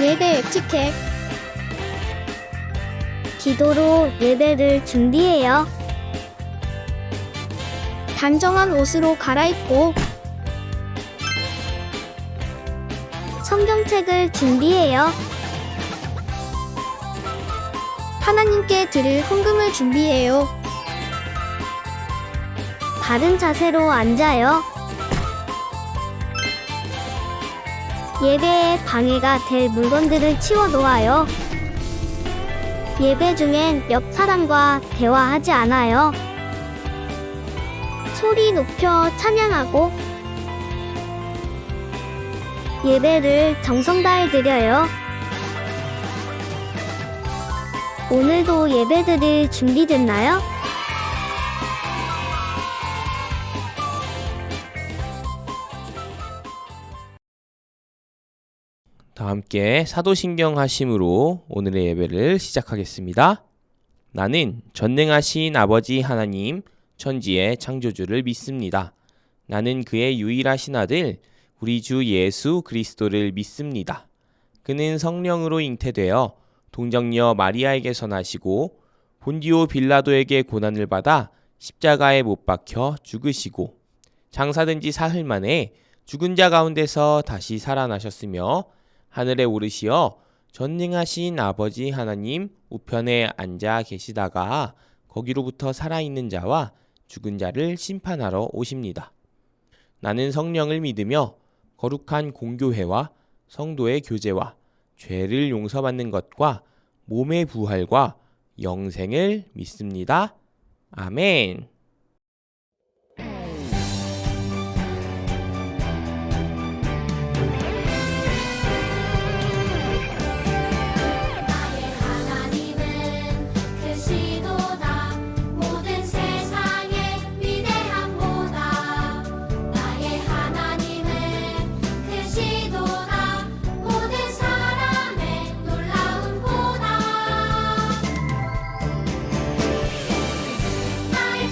예배 에티켓. 기도로 예배를 준비해요. 단정한 옷으로 갈아입고 성경책을 준비해요. 하나님께 드릴 헌금을 준비해요. 바른 자세로 앉아요. 예배에 방해가 될 물건들을 치워 놓아요. 예배 중엔 옆 사람과 대화하지 않아요. 소리 높여 찬양하고 예배를 정성 다해 드려요. 오늘도 예배드릴 준비됐나요? 다 함께 사도신경 하심으로 오늘의 예배를 시작하겠습니다. 나는 전능하신 아버지 하나님, 천지의 창조주를 믿습니다. 나는 그의 유일하신 아들, 우리 주 예수 그리스도를 믿습니다. 그는 성령으로 잉태되어 동정녀 마리아에게서 나시고 본디오 빌라도에게 고난을 받아 십자가에 못 박혀 죽으시고 장사된 지 사흘 만에 죽은 자 가운데서 다시 살아나셨으며 하늘에 오르시어 전능하신 아버지 하나님 우편에 앉아 계시다가 거기로부터 살아있는 자와 죽은 자를 심판하러 오십니다. 나는 성령을 믿으며 거룩한 공교회와 성도의 교제와 죄를 용서받는 것과 몸의 부활과 영생을 믿습니다. 아멘. 나의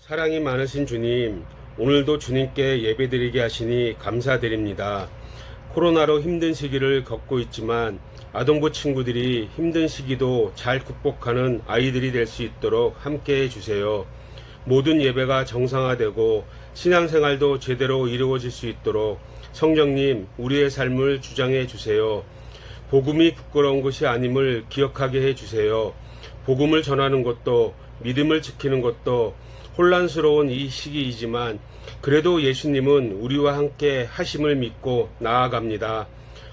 사랑이 많으신 주님, 오늘도 주님께 예배드리게 하시니 감사드립니다. 코로나로 힘든 시기를 겪고 있지만 아동부 친구들이 힘든 시기도 잘 극복하는 아이들이 될 수 있도록 함께 해주세요. 모든 예배가 정상화되고 신앙생활도 제대로 이루어질 수 있도록 성령님, 우리의 삶을 주장해 주세요. 복음이 부끄러운 것이 아님을 기억하게 해주세요. 복음을 전하는 것도 믿음을 지키는 것도 혼란스러운 이 시기이지만 그래도 예수님은 우리와 함께 하심을 믿고 나아갑니다.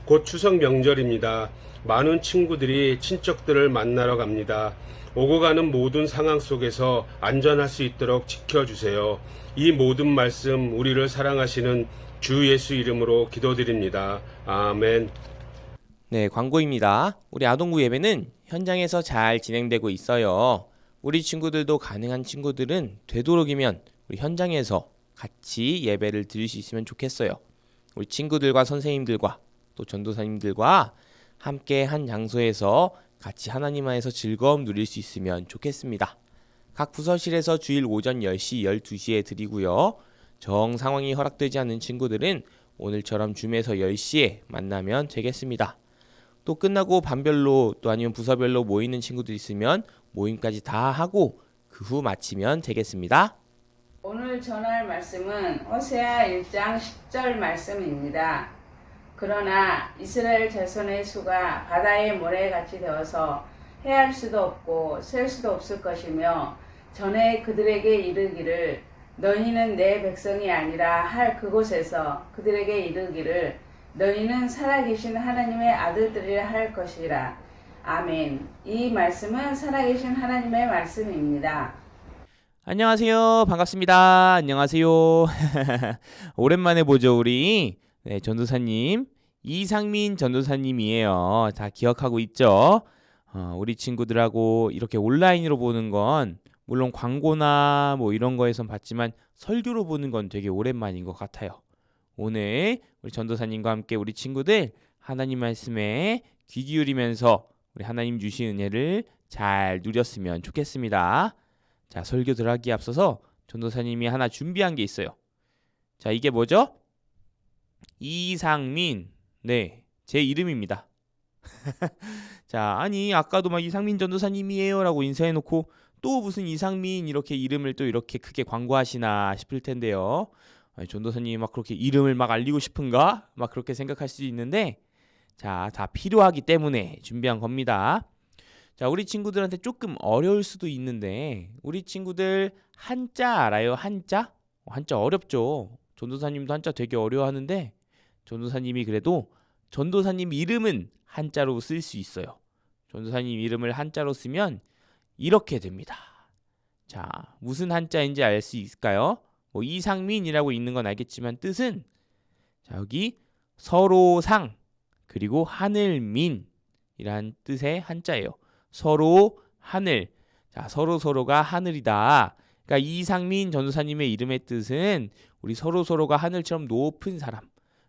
곧 추석 명절입니다. 많은 친구들이 친척들을 만나러 갑니다. 오고 가는 모든 상황 속에서 안전할 수 있도록 지켜주세요. 이 모든 말씀 우리를 사랑하시는 주 예수 이름으로 기도드립니다. 아멘. 네, 광고입니다. 우리 아동부 예배는 현장에서 잘 진행되고 있어요. 우리 친구들도 가능한 친구들은 되도록이면 우리 현장에서 같이 예배를 드릴 수 있으면 좋겠어요. 우리 친구들과 선생님들과 또 전도사님들과 함께 한 장소에서 같이 하나님 안에서 즐거움 누릴 수 있으면 좋겠습니다. 각 부서실에서 주일 오전 10시, 12시에 드리고요. 정 상황이 허락되지 않는 친구들은 오늘처럼 줌에서 10시에 만나면 되겠습니다. 또 끝나고 반별로 또 아니면 부서별로 모이는 친구들 있으면 모임까지 다 하고 그 후 마치면 되겠습니다. 오늘 전할 말씀은 호세아 1장 10절 말씀입니다. 그러나 이스라엘 자손의 수가 바다의 모래같이 되어서 헤아릴 수도 없고 셀 수도 없을 것이며 전에 그들에게 이르기를 너희는 내 백성이 아니라 할 그곳에서 그들에게 이르기를 너희는 살아계신 하나님의 아들들이라 할 것이라. 아멘. 이 말씀은 살아계신 하나님의 말씀입니다. 안녕하세요. 반갑습니다. 안녕하세요. 오랜만에 보죠, 우리. 네, 전도사님. 이상민 전도사님이에요. 다 기억하고 있죠? 우리 친구들하고 이렇게 온라인으로 보는 건 물론 광고나 뭐 이런 거에선 봤지만 설교로 보는 건 되게 오랜만인 것 같아요. 오늘 우리 전도사님과 함께 우리 친구들 하나님 말씀에 귀 기울이면서 우리 하나님 주신 은혜를 잘 누렸으면 좋겠습니다. 자, 설교 들어가기에 앞서서 전도사님이 하나 준비한 게 있어요. 자, 이게 뭐죠? 이상민. 네, 제 이름입니다. 자, 아니 아까도 막 이상민 전도사님이에요 라고 인사해놓고 또 무슨 이상민 이렇게 이름을 또 이렇게 크게 광고하시나 싶을 텐데요. 전도사님이 막 그렇게 이름을 막 알리고 싶은가? 막 그렇게 생각할 수도 있는데 자, 다 필요하기 때문에 준비한 겁니다. 자, 우리 친구들한테 조금 어려울 수도 있는데 우리 친구들 한자 알아요? 한자? 한자 어렵죠. 전도사님도 한자 되게 어려워하는데 전도사님이 그래도 전도사님 이름은 한자로 쓸 수 있어요. 전도사님 이름을 한자로 쓰면 이렇게 됩니다. 자, 무슨 한자인지 알 수 있을까요? 뭐 이상민이라고 있는 건 알겠지만 뜻은 자, 여기 서로상 그리고 하늘민이란 뜻의 한자예요. 서로 하늘. 자, 서로가 하늘이다. 그러니까 이상민 전도사님의 이름의 뜻은 우리 서로가 하늘처럼 높은 사람,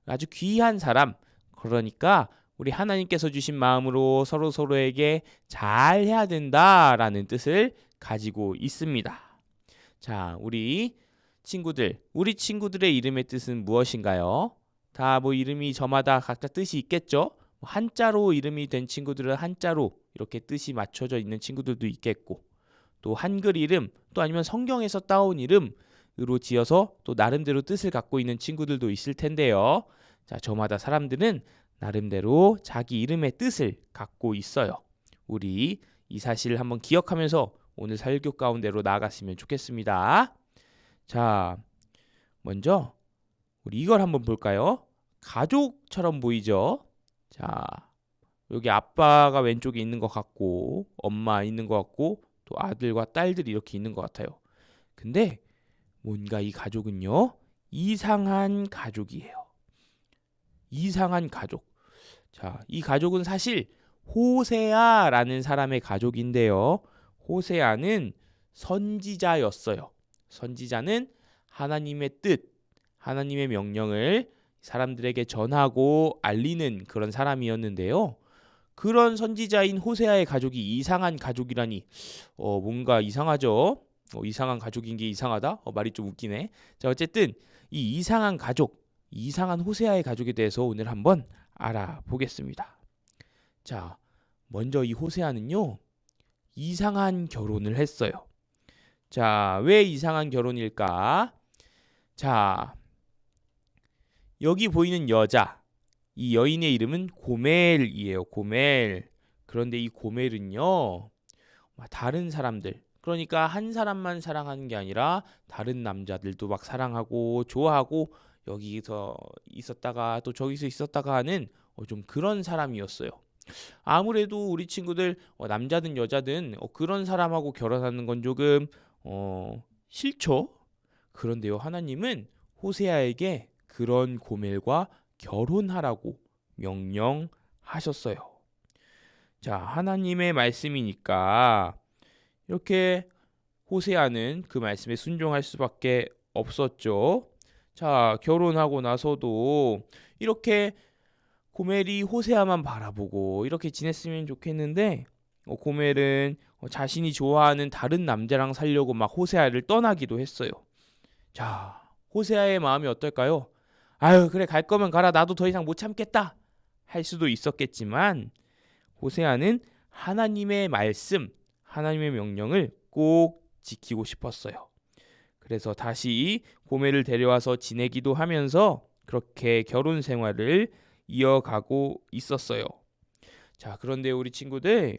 아주 귀한 사람. 그러니까 우리 하나님께서 주신 마음으로 서로에게 잘해야 된다라는 뜻을 가지고 있습니다. 자, 우리 친구들의 이름의 뜻은 무엇인가요? 다 뭐 이름이 저마다 각자 뜻이 있겠죠? 한자로 이름이 된 친구들은 한자로 이렇게 뜻이 맞춰져 있는 친구들도 있겠고 또 한글 이름 또 아니면 성경에서 따온 이름으로 지어서 또 나름대로 뜻을 갖고 있는 친구들도 있을 텐데요. 자, 저마다 사람들은 나름대로 자기 이름의 뜻을 갖고 있어요. 우리 이 사실을 한번 기억하면서 오늘 설교 가운데로 나아갔으면 좋겠습니다. 자, 먼저 우리 이걸 한번 볼까요? 가족처럼 보이죠? 자, 여기 아빠가 왼쪽에 있는 것 같고 엄마 있는 것 같고 또 아들과 딸들이 이렇게 있는 것 같아요. 근데 뭔가 이 가족은요, 이상한 가족이에요. 이상한 가족. 자, 이 가족은 사실 호세아라는 사람의 가족인데요. 호세아는 선지자였어요. 선지자는 하나님의 뜻, 하나님의 명령을 사람들에게 전하고 알리는 그런 사람이었는데요. 그런 선지자인 호세아의 가족이 이상한 가족이라니 뭔가 이상하죠. 이상한 가족인 게 이상하다? 말이 좀 웃기네. 자, 어쨌든 이 이상한 가족, 이상한 호세아의 가족에 대해서 오늘 한번 알아보겠습니다. 자, 먼저 이 호세아는요, 이상한 결혼을 했어요. 자, 왜 이상한 결혼일까? 자, 여기 보이는 여자, 이 여인의 이름은 고멜이에요. 고멜. 그런데 이 고멜은요, 다른 사람들, 그러니까 한 사람만 사랑하는 게 아니라 다른 남자들도 막 사랑하고 좋아하고 여기서 있었다가 또 저기서 있었다가 하는 좀 그런 사람이었어요. 아무래도 우리 친구들 남자든 여자든 그런 사람하고 결혼하는 건 조금 싫죠. 그런데요, 하나님은 호세아에게 그런 고멜과 결혼하라고 명령하셨어요. 자, 하나님의 말씀이니까 이렇게 호세아는 그 말씀에 순종할 수밖에 없었죠. 자, 결혼하고 나서도 이렇게 고멜이 호세아만 바라보고 이렇게 지냈으면 좋겠는데 고멜은 자신이 좋아하는 다른 남자랑 살려고 막 호세아를 떠나기도 했어요. 자, 호세아의 마음이 어떨까요? 아유, 그래, 갈 거면 가라. 나도 더 이상 못 참겠다 할 수도 있었겠지만 호세아는 하나님의 말씀, 하나님의 명령을 꼭 지키고 싶었어요. 그래서 다시 고멜을 데려와서 지내기도 하면서 그렇게 결혼 생활을 이어가고 있었어요. 자, 그런데 우리 친구들,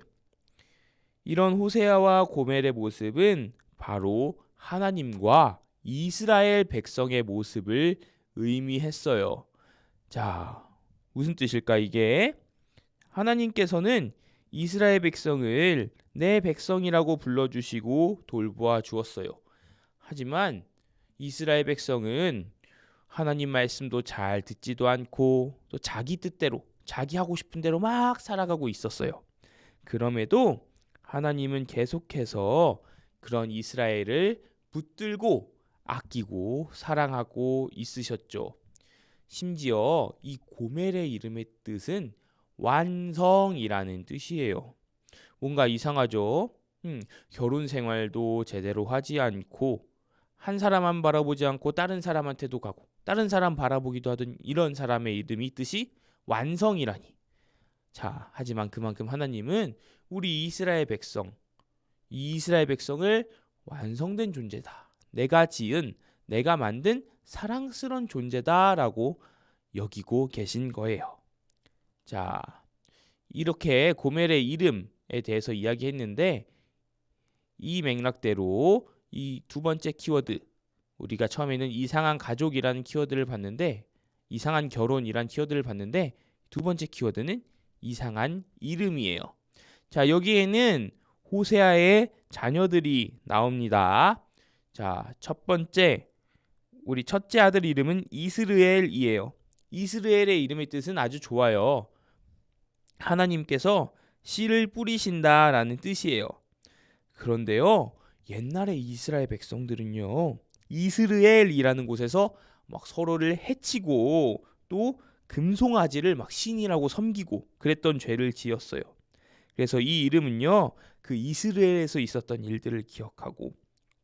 이런 호세아와 고멜의 모습은 바로 하나님과 이스라엘 백성의 모습을 의미했어요. 자, 무슨 뜻일까 이게? 하나님께서는 이스라엘 백성을 내 백성이라고 불러주시고 돌보아 주었어요. 하지만 이스라엘 백성은 하나님 말씀도 잘 듣지도 않고 또 자기 뜻대로, 자기 하고 싶은 대로 막 살아가고 있었어요. 그럼에도 하나님은 계속해서 그런 이스라엘을 붙들고 아끼고 사랑하고 있으셨죠. 심지어 이 고멜의 이름의 뜻은 완성이라는 뜻이에요. 뭔가 이상하죠? 결혼 생활도 제대로 하지 않고 한 사람만 바라보지 않고 다른 사람한테도 가고 다른 사람 바라보기도 하던 이런 사람의 이름이 뜻이 완성이라니. 자, 하지만 그만큼 하나님은 우리 이스라엘 백성, 이 이스라엘 백성을 완성된 존재다, 내가 지은, 내가 만든 사랑스러운 존재다라고 여기고 계신 거예요. 자, 이렇게 고멜의 이름에 대해서 이야기했는데 이 맥락대로 이 두 번째 키워드, 우리가 처음에는 이상한 가족이라는 키워드를 봤는데, 이상한 결혼이란 키워드를 봤는데 두 번째 키워드는 이상한 이름이에요. 자, 여기에는 호세아의 자녀들이 나옵니다. 자, 첫 번째, 우리 첫째 아들 이름은 이스르엘이에요. 이스르엘의 이름의 뜻은 아주 좋아요. 하나님께서 씨를 뿌리신다라는 뜻이에요. 그런데요, 옛날에 이스라엘 백성들은요, 이스르엘이라는 곳에서 막 서로를 해치고 또 금송아지를 막 신이라고 섬기고 그랬던 죄를 지었어요. 그래서 이 이름은요, 그 이스라엘에서 있었던 일들을 기억하고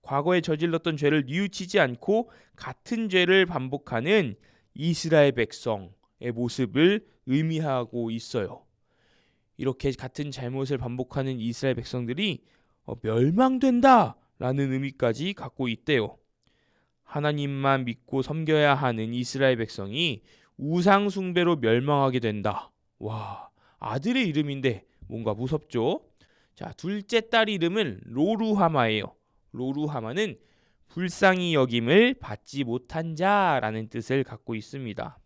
과거에 저질렀던 죄를 뉘우치지 않고 같은 죄를 반복하는 이스라엘 백성의 모습을 의미하고 있어요. 이렇게 같은 잘못을 반복하는 이스라엘 백성들이 멸망된다라는 의미까지 갖고 있대요. 하나님만 믿고 섬겨야 하는 이스라엘 백성이 우상 숭배로 멸망하게 된다. 와, 아들의 이름인데 뭔가 무섭죠? 자, 둘째 딸 이름은 로루하마예요. 로루하마는 불쌍히 여김을 받지 못한 자라는 뜻을 갖고 있습니다.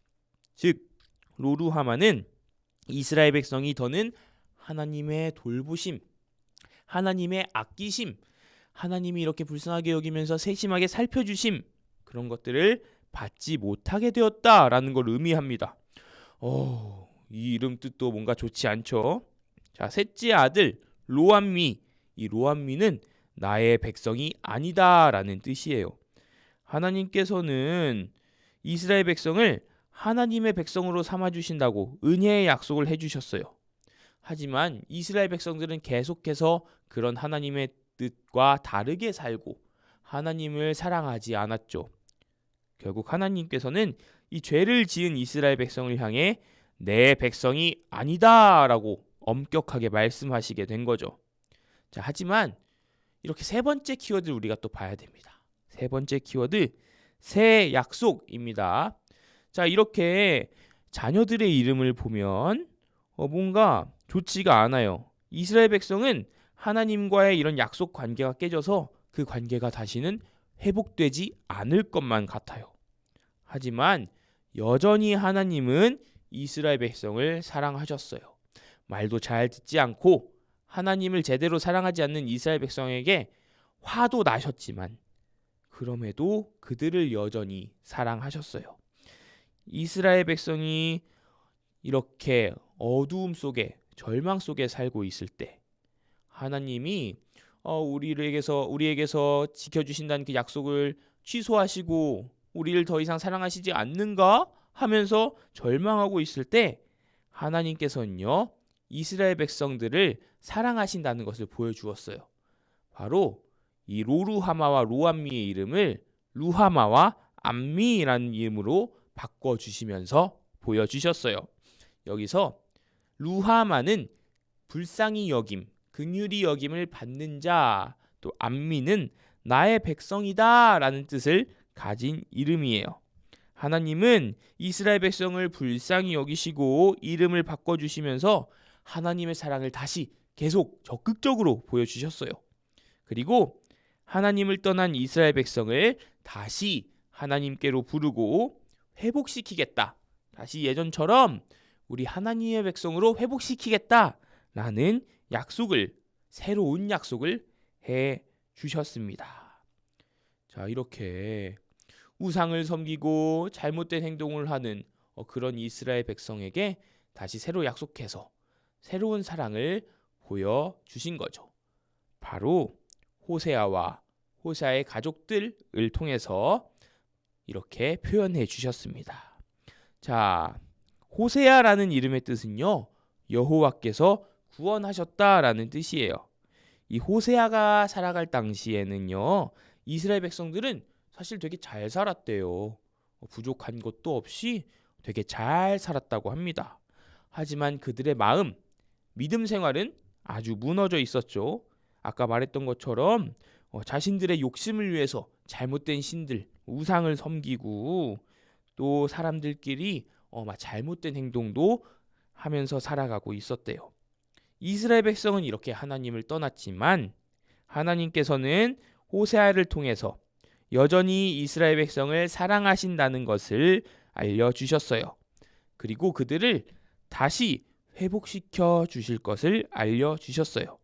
즉, 로루하마는 이스라엘 백성이 더는 하나님의 돌보심, 하나님의 아끼심, 하나님이 이렇게 불쌍하게 여기면서 세심하게 살펴주심, 그런 것들을 받지 못하게 되었다라는 걸 의미합니다. 이 이름 뜻도 뭔가 좋지 않죠? 자, 셋째 아들 로암미, 이 로암미는 나의 백성이 아니다라는 뜻이에요. 하나님께서는 이스라엘 백성을 하나님의 백성으로 삼아주신다고 은혜의 약속을 해주셨어요. 하지만 이스라엘 백성들은 계속해서 그런 하나님의 뜻과 다르게 살고 하나님을 사랑하지 않았죠. 결국 하나님께서는 이 죄를 지은 이스라엘 백성을 향해 내 백성이 아니다라고 엄격하게 말씀하시게 된 거죠. 자, 하지만 이렇게 세 번째 키워드를 우리가 또 봐야 됩니다. 세 번째 키워드, 새 약속입니다. 자, 이렇게 자녀들의 이름을 보면 뭔가 좋지가 않아요. 이스라엘 백성은 하나님과의 이런 약속 관계가 깨져서 그 관계가 다시는 회복되지 않을 것만 같아요. 하지만 여전히 하나님은 이스라엘 백성을 사랑하셨어요. 말도 잘 듣지 않고 하나님을 제대로 사랑하지 않는 이스라엘 백성에게 화도 나셨지만 그럼에도 그들을 여전히 사랑하셨어요. 이스라엘 백성이 이렇게 어두움 속에 절망 속에 살고 있을 때 하나님이 우리에게서 지켜주신다는 그 약속을 취소하시고 우리를 더 이상 사랑하시지 않는가 하면서 절망하고 있을 때 하나님께서는요 이스라엘 백성들을 사랑하신다는 것을 보여주었어요. 바로 이 로루하마와 로암미의 이름을 루하마와 암미라는 이름으로 바꿔주시면서 보여주셨어요. 여기서 루하마는 불쌍히 여김, 긍휼히 여김을 받는 자, 또 암미는 나의 백성이다 라는 뜻을 가진 이름이에요. 하나님은 이스라엘 백성을 불쌍히 여기시고 이름을 바꿔주시면서 하나님의 사랑을 다시 계속 적극적으로 보여주셨어요. 그리고 하나님을 떠난 이스라엘 백성을 다시 하나님께로 부르고 회복시키겠다. 다시 예전처럼 우리 하나님의 백성으로 회복시키겠다 라는 약속을, 새로운 약속을 해 주셨습니다. 자, 이렇게 우상을 섬기고 잘못된 행동을 하는 그런 이스라엘 백성에게 다시 새로 약속해서 새로운 사랑을 보여주신 거죠. 바로 호세아와 호세아의 가족들을 통해서 이렇게 표현해 주셨습니다. 자, 호세아라는 이름의 뜻은요, 여호와께서 구원하셨다라는 뜻이에요. 이 호세아가 살아갈 당시에는요, 이스라엘 백성들은 사실 되게 잘 살았대요. 부족한 것도 없이 되게 잘 살았다고 합니다. 하지만 그들의 마음, 믿음 생활은 아주 무너져 있었죠. 아까 말했던 것처럼 자신들의 욕심을 위해서 잘못된 신들, 우상을 섬기고 또 사람들끼리 잘못된 행동도 하면서 살아가고 있었대요. 이스라엘 백성은 이렇게 하나님을 떠났지만 하나님께서는 호세아를 통해서 여전히 이스라엘 백성을 사랑하신다는 것을 알려주셨어요. 그리고 그들을 다시 회복시켜 주실 것을 알려주셨어요.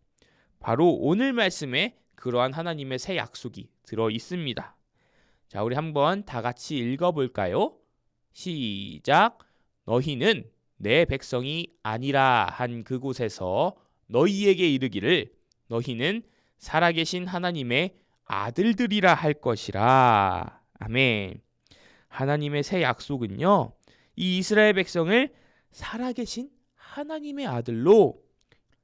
바로 오늘 말씀에 그러한 하나님의 새 약속이 들어 있습니다. 자, 우리 한번 다 같이 읽어볼까요? 시작. 너희는 내 백성이 아니라 한 그곳에서 너희에게 이르기를 너희는 살아계신 하나님의 아들들이라 할 것이라. 아멘. 하나님의 새 약속은요, 이 이스라엘 백성을 살아계신 하나님의 아들로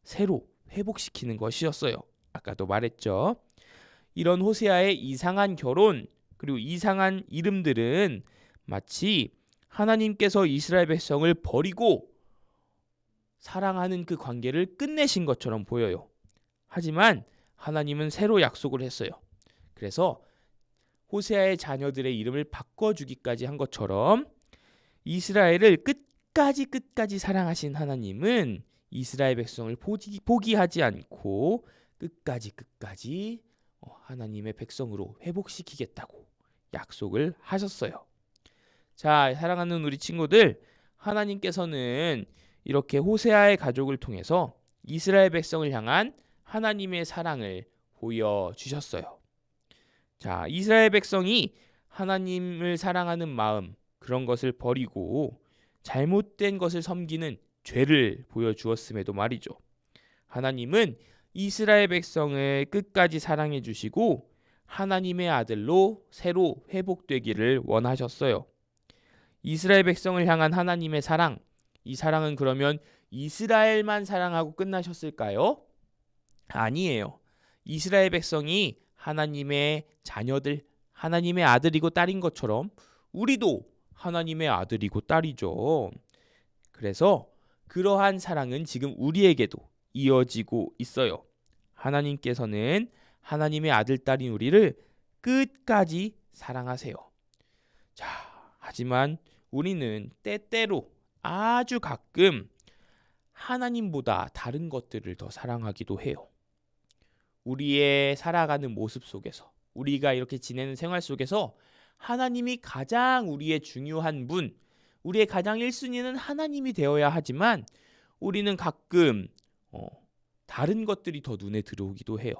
새로 회복시키는 것이었어요. 아까도 말했죠. 이런 호세아의 이상한 결혼 그리고 이상한 이름들은 마치 하나님께서 이스라엘 백성을 버리고 사랑하는 그 관계를 끝내신 것처럼 보여요. 하지만 하나님은 새로 약속을 했어요. 그래서 호세아의 자녀들의 이름을 바꿔주기까지 한 것처럼 이스라엘을 끝까지 사랑하신 하나님은 이스라엘 백성을 포기하지 않고 끝까지 하나님의 백성으로 회복시키겠다고 약속을 하셨어요. 자, 사랑하는 우리 친구들, 하나님께서는 이렇게 호세아의 가족을 통해서 이스라엘 백성을 향한 하나님의 사랑을 보여주셨어요. 자, 이스라엘 백성이 하나님을 사랑하는 마음, 그런 것을 버리고 잘못된 것을 섬기는 죄를 보여주었음에도 말이죠. 하나님은 이스라엘 백성을 끝까지 사랑해 주시고 하나님의 아들로 새로 회복되기를 원하셨어요. 이스라엘 백성을 향한 하나님의 사랑, 이 사랑은 그러면 이스라엘만 사랑하고 끝나셨을까요? 아니에요. 이스라엘 백성이 하나님의 자녀들, 하나님의 아들이고 딸인 것처럼 우리도 하나님의 아들이고 딸이죠. 그래서 그러한 사랑은 지금 우리에게도 이어지고 있어요. 하나님께서는 하나님의 아들, 딸인 우리를 끝까지 사랑하세요. 자, 하지만 우리는 때때로 아주 가끔 하나님보다 다른 것들을 더 사랑하기도 해요. 우리의 살아가는 모습 속에서, 우리가 이렇게 지내는 생활 속에서 하나님이 가장 우리의 중요한 분, 우리의 가장 1순위는 하나님이 되어야 하지만 우리는 가끔 다른 것들이 더 눈에 들어오기도 해요.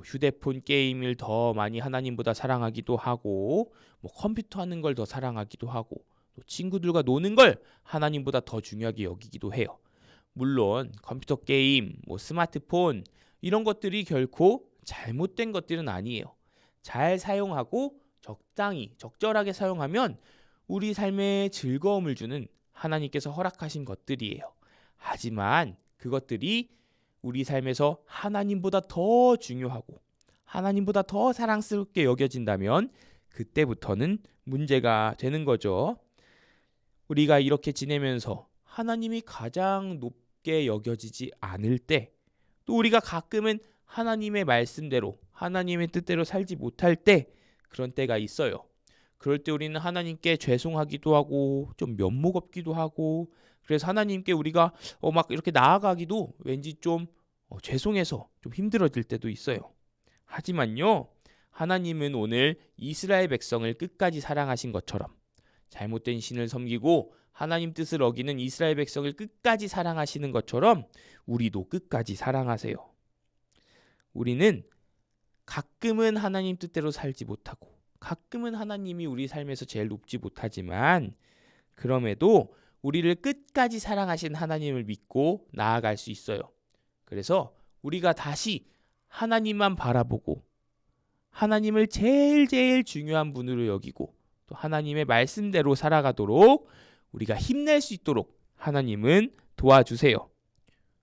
휴대폰 게임을 더 많이 하나님보다 사랑하기도 하고, 컴퓨터 하는 걸 더 사랑하기도 하고, 또 친구들과 노는 걸 하나님보다 더 중요하게 여기기도 해요. 물론 컴퓨터 게임, 스마트폰 이런 것들이 결코 잘못된 것들은 아니에요. 잘 사용하고 적절하게 사용하면 우리 삶에 즐거움을 주는 하나님께서 허락하신 것들이에요. 하지만 그것들이 우리 삶에서 하나님보다 더 중요하고 하나님보다 더 사랑스럽게 여겨진다면 그때부터는 문제가 되는 거죠. 우리가 이렇게 지내면서 하나님이 가장 높게 여겨지지 않을 때, 또 우리가 가끔은 하나님의 말씀대로 하나님의 뜻대로 살지 못할 때, 그런 때가 있어요. 그럴 때 우리는 하나님께 죄송하기도 하고 좀 면목 없기도 하고, 그래서 하나님께 우리가 막 이렇게 나아가기도 왠지 좀 죄송해서 좀 힘들어질 때도 있어요. 하지만요, 하나님은 오늘 이스라엘 백성을 끝까지 사랑하신 것처럼, 잘못된 신을 섬기고 하나님 뜻을 어기는 이스라엘 백성을 끝까지 사랑하시는 것처럼 우리도 끝까지 사랑하세요. 우리는 가끔은 하나님 뜻대로 살지 못하고 가끔은 하나님이 우리 삶에서 제일 높지 못하지만, 그럼에도 우리를 끝까지 사랑하신 하나님을 믿고 나아갈 수 있어요. 그래서 우리가 다시 하나님만 바라보고 하나님을 제일 중요한 분으로 여기고 또 하나님의 말씀대로 살아가도록 우리가 힘낼 수 있도록 하나님은 도와주세요.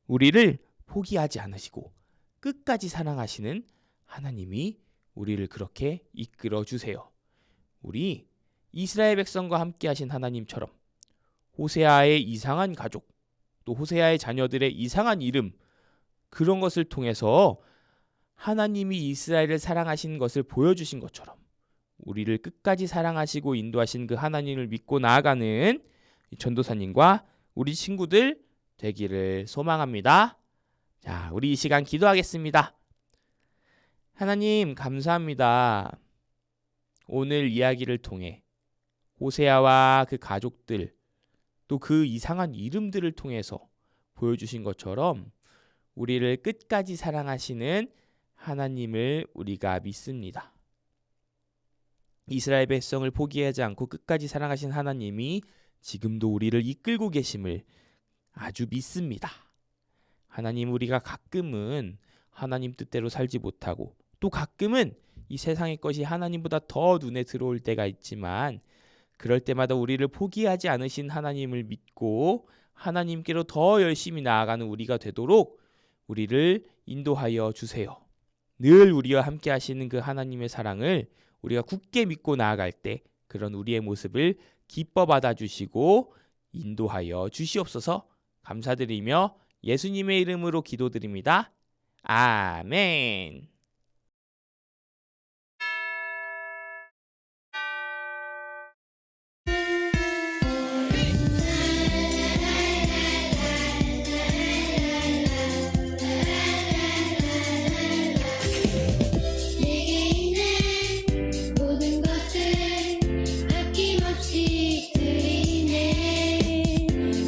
우리를 포기하지 않으시고 끝까지 사랑하시는 하나님이 우리를 그렇게 이끌어 주세요. 우리 이스라엘 백성과 함께 하신 하나님처럼 호세아의 이상한 가족, 또 호세아의 자녀들의 이상한 이름, 그런 것을 통해서 하나님이 이스라엘을 사랑하신 것을 보여주신 것처럼 우리를 끝까지 사랑하시고 인도하신 그 하나님을 믿고 나아가는 전도사님과 우리 친구들 되기를 소망합니다. 자, 우리 이 시간 기도하겠습니다. 하나님, 감사합니다. 오늘 이야기를 통해 호세아와 그 가족들, 또 그 이상한 이름들을 통해서 보여주신 것처럼 우리를 끝까지 사랑하시는 하나님을 우리가 믿습니다. 이스라엘 백성을 포기하지 않고 끝까지 사랑하신 하나님이 지금도 우리를 이끌고 계심을 아주 믿습니다. 하나님, 우리가 가끔은 하나님 뜻대로 살지 못하고 또 가끔은 이 세상의 것이 하나님보다 더 눈에 들어올 때가 있지만, 그럴 때마다 우리를 포기하지 않으신 하나님을 믿고 하나님께로 더 열심히 나아가는 우리가 되도록 우리를 인도하여 주세요. 늘 우리와 함께 하시는 그 하나님의 사랑을 우리가 굳게 믿고 나아갈 때 그런 우리의 모습을 기뻐 받아주시고 인도하여 주시옵소서. 감사드리며 예수님의 이름으로 기도드립니다. 아멘.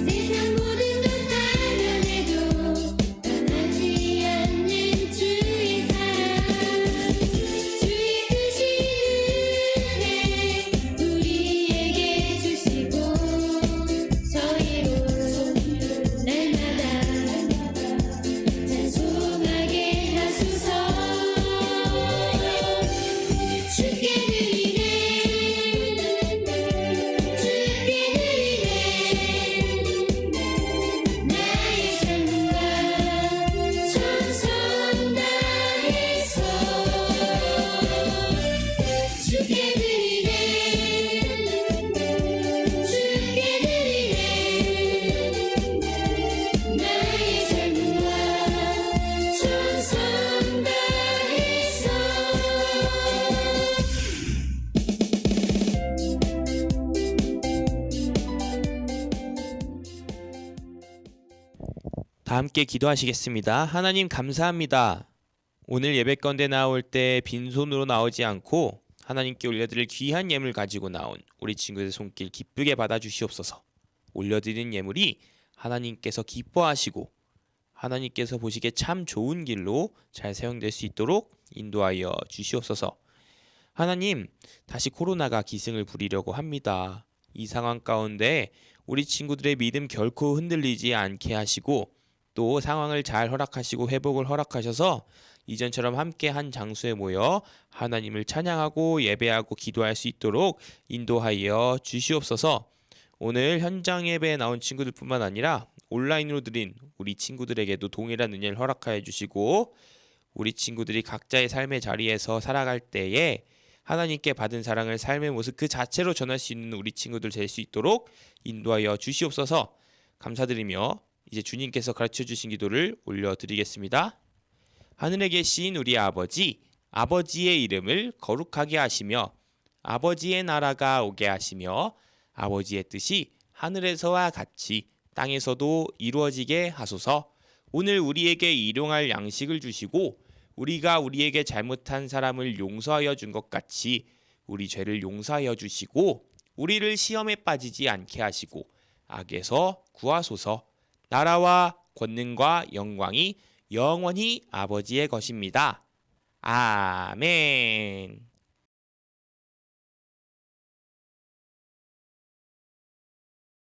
세상 모든 것 다 변해도 변하지 않는 주의 사랑. 다 함께 기도하시겠습니다. 하나님 감사합니다. 오늘 예배 건대 나올 때 빈손으로 나오지 않고 하나님께 올려드릴 귀한 예물 가지고 나온 우리 친구들 손길 기쁘게 받아주시옵소서. 올려드린 예물이 하나님께서 기뻐하시고 하나님께서 보시기에 참 좋은 길로 잘 사용될 수 있도록 인도하여 주시옵소서. 하나님, 다시 코로나가 기승을 부리려고 합니다. 이 상황 가운데 우리 친구들의 믿음 결코 흔들리지 않게 하시고 또 상황을 잘 허락하시고 회복을 허락하셔서 이전처럼 함께 한 장소에 모여 하나님을 찬양하고 예배하고 기도할 수 있도록 인도하여 주시옵소서. 오늘 현장 예배에 나온 친구들뿐만 아니라 온라인으로 드린 우리 친구들에게도 동일한 은혜를 허락하여 주시고 우리 친구들이 각자의 삶의 자리에서 살아갈 때에 하나님께 받은 사랑을 삶의 모습 그 자체로 전할 수 있는 우리 친구들 될 수 있도록 인도하여 주시옵소서. 감사드리며 이제 주님께서 가르쳐 주신 기도를 올려드리겠습니다. 하늘에 계신 우리 아버지, 아버지의 이름을 거룩하게 하시며 아버지의 나라가 오게 하시며 아버지의 뜻이 하늘에서와 같이 땅에서도 이루어지게 하소서. 오늘 우리에게 일용할 양식을 주시고 우리가 우리에게 잘못한 사람을 용서하여 준 것 같이 우리 죄를 용서하여 주시고 우리를 시험에 빠지지 않게 하시고 악에서 구하소서. 나라와 권능과 영광이 영원히 아버지의 것입니다. 아멘.